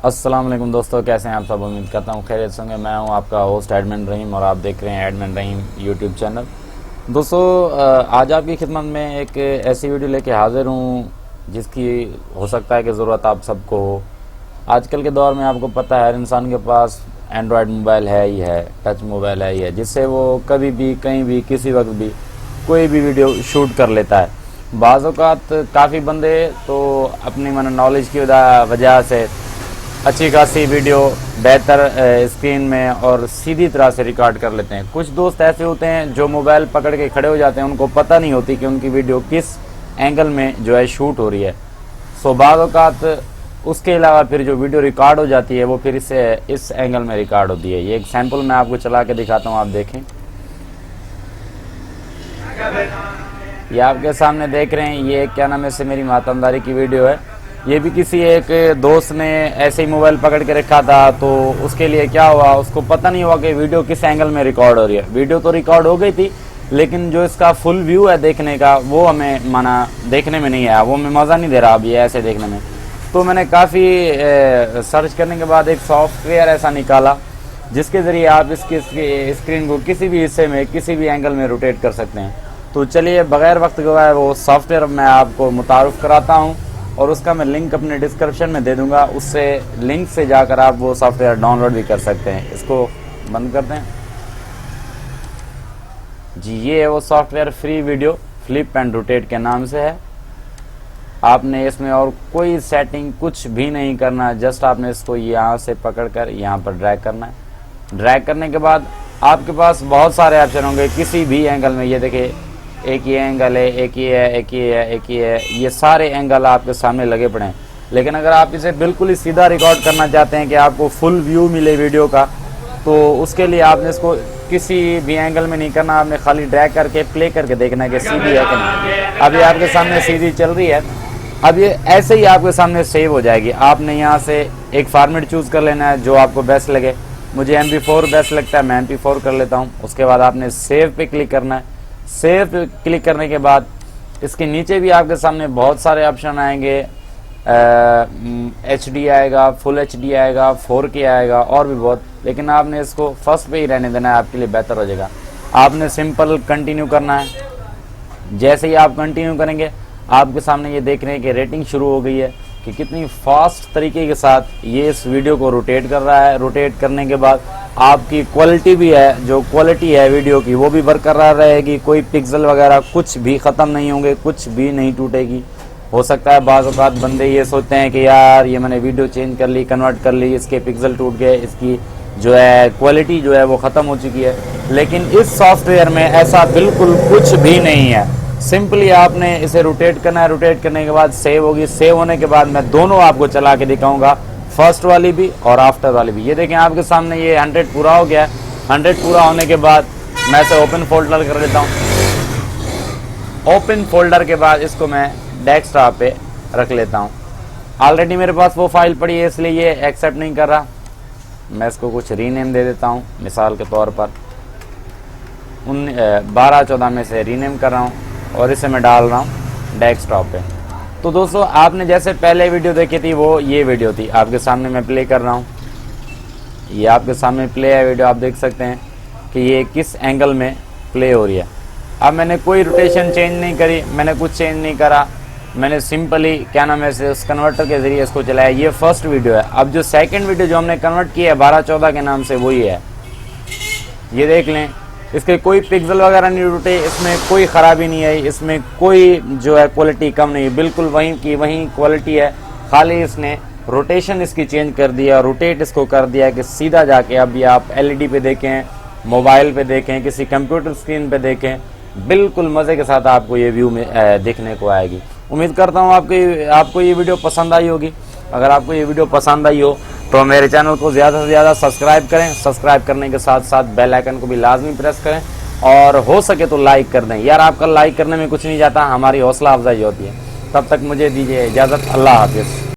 अस्सलाम वालेकुम दोस्तों, कैसे हैं आप सब। उम्मीद करता हूँ खैरियत से होंगे। मैं हूँ आपका होस्ट एडमिन रहीम और आप देख रहे हैं एडमिन रहीम यूट्यूब चैनल। दोस्तों, आज आपकी खिदमत में एक ऐसी वीडियो लेके हाजिर हूँ जिसकी हो सकता है कि ज़रूरत आप सबको हो। आजकल के दौर में आपको पता है हर इंसान के पास एंड्रॉयड मोबाइल है ही है, टच मोबाइल है ही है, जिससे वो कभी भी कहीं भी किसी वक्त भी कोई भी वीडियो शूट कर लेता है। बाज़ औक़ात काफ़ी बंदे तो अपनी नॉलेज की वजह से अच्छी खासी वीडियो बेहतर स्क्रीन में और सीधी तरह से रिकॉर्ड कर लेते हैं। कुछ दोस्त ऐसे होते हैं जो मोबाइल पकड़ के खड़े हो जाते हैं, उनको पता नहीं होती कि उनकी वीडियो किस एंगल में जो है शूट हो रही है। सो बाज़ औक़ात उसके अलावा फिर जो वीडियो रिकॉर्ड हो जाती है वो फिर इस एंगल में रिकॉर्ड होती है। ये एक सैंपल मैं आपको चला के दिखाता हूँ, आप देखें। ये आपके सामने देख रहे हैं, ये क्या नाम है से मेरी मातमदारी की वीडियो है। ये भी किसी एक दोस्त ने ऐसे ही मोबाइल पकड़ के रखा था, तो उसके लिए क्या हुआ, उसको पता नहीं हुआ कि वीडियो किस एंगल में रिकॉर्ड हो रही है। वीडियो तो रिकॉर्ड हो गई थी, लेकिन जो इसका फुल व्यू है देखने का वो हमें देखने में नहीं आया, वो हमें मज़ा नहीं दे रहा अब ये ऐसे देखने में। तो मैंने काफ़ी सर्च करने के बाद एक सॉफ्टवेयर ऐसा निकाला जिसके ज़रिए आप इसकी स्क्रीन को किसी भी हिस्से में किसी भी एंगल में रोटेट कर सकते हैं। तो चलिए बग़ैर वक्त गवाए वो सॉफ्टवेयर मैं आपको मुतारुफ़ कराता हूँ और उसका मैं लिंक अपने डिस्क्रिप्शन में दे दूंगा। उससे लिंक से जाकर आप वो सॉफ्टवेयर डाउनलोड भी कर सकते हैं। इसको बंद कर दें जी। ये है वो software, free video flip and rotate के नाम से है। आपने इसमें और कोई सेटिंग कुछ भी नहीं करना, जस्ट आपने इसको यहाँ से पकड़कर यहाँ पर ड्रैग करना है। ड्रैग करने के बाद आपके पास बहुत सारे ऑप्शन होंगे किसी भी एंगल में। ये देखिए, एक ये एंगल है, एक ये है, एक ये है, एक ये है, ये सारे एंगल आपके सामने लगे पड़े हैं। लेकिन अगर आप इसे बिल्कुल ही सीधा रिकॉर्ड करना चाहते हैं कि आपको फुल व्यू मिले वीडियो का, तो उसके लिए आपने इसको किसी भी एंगल में नहीं करना, आपने खाली ड्रैग करके प्ले करके देखना है कि सीधी है कि नहीं। अब ये आपके सामने सीधी चल रही है। अब ये ऐसे ही आपके सामने सेव हो जाएगी। आपने यहाँ से एक फॉर्मेट चूज़ कर लेना है जो आपको बेस्ट लगे। मुझे MP4 बेस्ट लगता है, मैं MP4 कर लेता हूँ। उसके बाद आपने सेव पे क्लिक करना है। सेव पे क्लिक करने के बाद इसके नीचे भी आपके सामने बहुत सारे ऑप्शन आएंगे। HD आएगा, फुल HD आएगा, 4K आएगा और भी बहुत, लेकिन आपने इसको फर्स्ट पे ही रहने देना है, आपके लिए बेहतर हो जाएगा। आपने सिंपल कंटिन्यू करना है। जैसे ही आप कंटिन्यू करेंगे आपके सामने ये देख रहे हैं कि रेटिंग शुरू हो गई है कि कितनी फास्ट तरीके के साथ ये इस वीडियो को रोटेट कर रहा है। रोटेट करने के बाद आपकी क्वालिटी भी है, जो क्वालिटी है वीडियो की वो भी बरकरार रहेगी। कोई पिक्सल वगैरह कुछ भी ख़त्म नहीं होंगे, कुछ भी नहीं टूटेगी। हो सकता है बाज़ औक़ात बंदे ये सोचते हैं कि यार ये मैंने वीडियो चेंज कर ली, कन्वर्ट कर ली, इसके पिक्सल टूट गए, इसकी जो है क्वालिटी जो है वो ख़त्म हो चुकी है। लेकिन इस सॉफ्टवेयर में ऐसा बिल्कुल कुछ भी नहीं है। सिंपली आपने इसे रोटेट करना है। रोटेट करने के बाद सेव होगी। सेव होने के बाद मैं दोनों आपको चला के दिखाऊंगा, फर्स्ट वाली भी और आफ्टर वाली भी। ये देखें आपके सामने ये 100 पूरा हो गया है। 100 पूरा होने के बाद मैं इसे ओपन फोल्डर कर लेता हूँ। ओपन फोल्डर के बाद इसको मैं डेस्कटॉप पे रख लेता हूँ। ऑलरेडी मेरे पास वो फाइल पड़ी है, इसलिए ये एक्सेप्ट नहीं कर रहा। मैं इसको कुछ रीनेम दे देता हूँ। मिसाल के तौर पर 12-14 में से रीनेम कर रहा हूँ और इसे मैं डाल रहा हूँ डेस्कटॉप पे। तो दोस्तों, आपने जैसे पहले वीडियो देखी थी वो ये वीडियो थी, आपके सामने मैं प्ले कर रहा हूँ। ये आपके सामने प्ले है वीडियो, आप देख सकते हैं कि ये किस एंगल में प्ले हो रही है। अब मैंने कोई रोटेशन चेंज नहीं करी, मैंने कुछ चेंज नहीं करा, मैंने सिंपली क्या नाम है उस कन्वर्टर के ज़रिए इसको चलाया। ये फर्स्ट वीडियो है। अब जो सेकेंड वीडियो जो हमने कन्वर्ट किया है 12-14 के नाम से, वही है। ये देख लें, इसके कोई पिक्सल वगैरह नहीं टूटे, इसमें कोई ख़राबी नहीं आई, इसमें कोई जो है क्वालिटी कम नहीं है, बिल्कुल वहीं की वहीं क्वालिटी है। खाली इसने रोटेशन इसकी चेंज कर दिया, रोटेट इसको कर दिया कि सीधा जाके अब ये आप LED पे देखें, मोबाइल पे देखें, किसी कंप्यूटर स्क्रीन पे देखें, बिल्कुल मज़े के साथ आपको ये व्यू में देखने को आएगी। उम्मीद करता हूँ आपको ये वीडियो पसंद आई होगी। अगर आपको ये वीडियो पसंद आई हो तो मेरे चैनल को ज़्यादा से ज़्यादा सब्सक्राइब करें। सब्सक्राइब करने के साथ साथ बेल आइकन को भी लाजमी प्रेस करें और हो सके तो लाइक कर दें। यार आपका लाइक करने में कुछ नहीं जाता, हमारी हौसला अफजाई होती है। तब तक मुझे दीजिए इजाज़त। अल्लाह हाफिज़।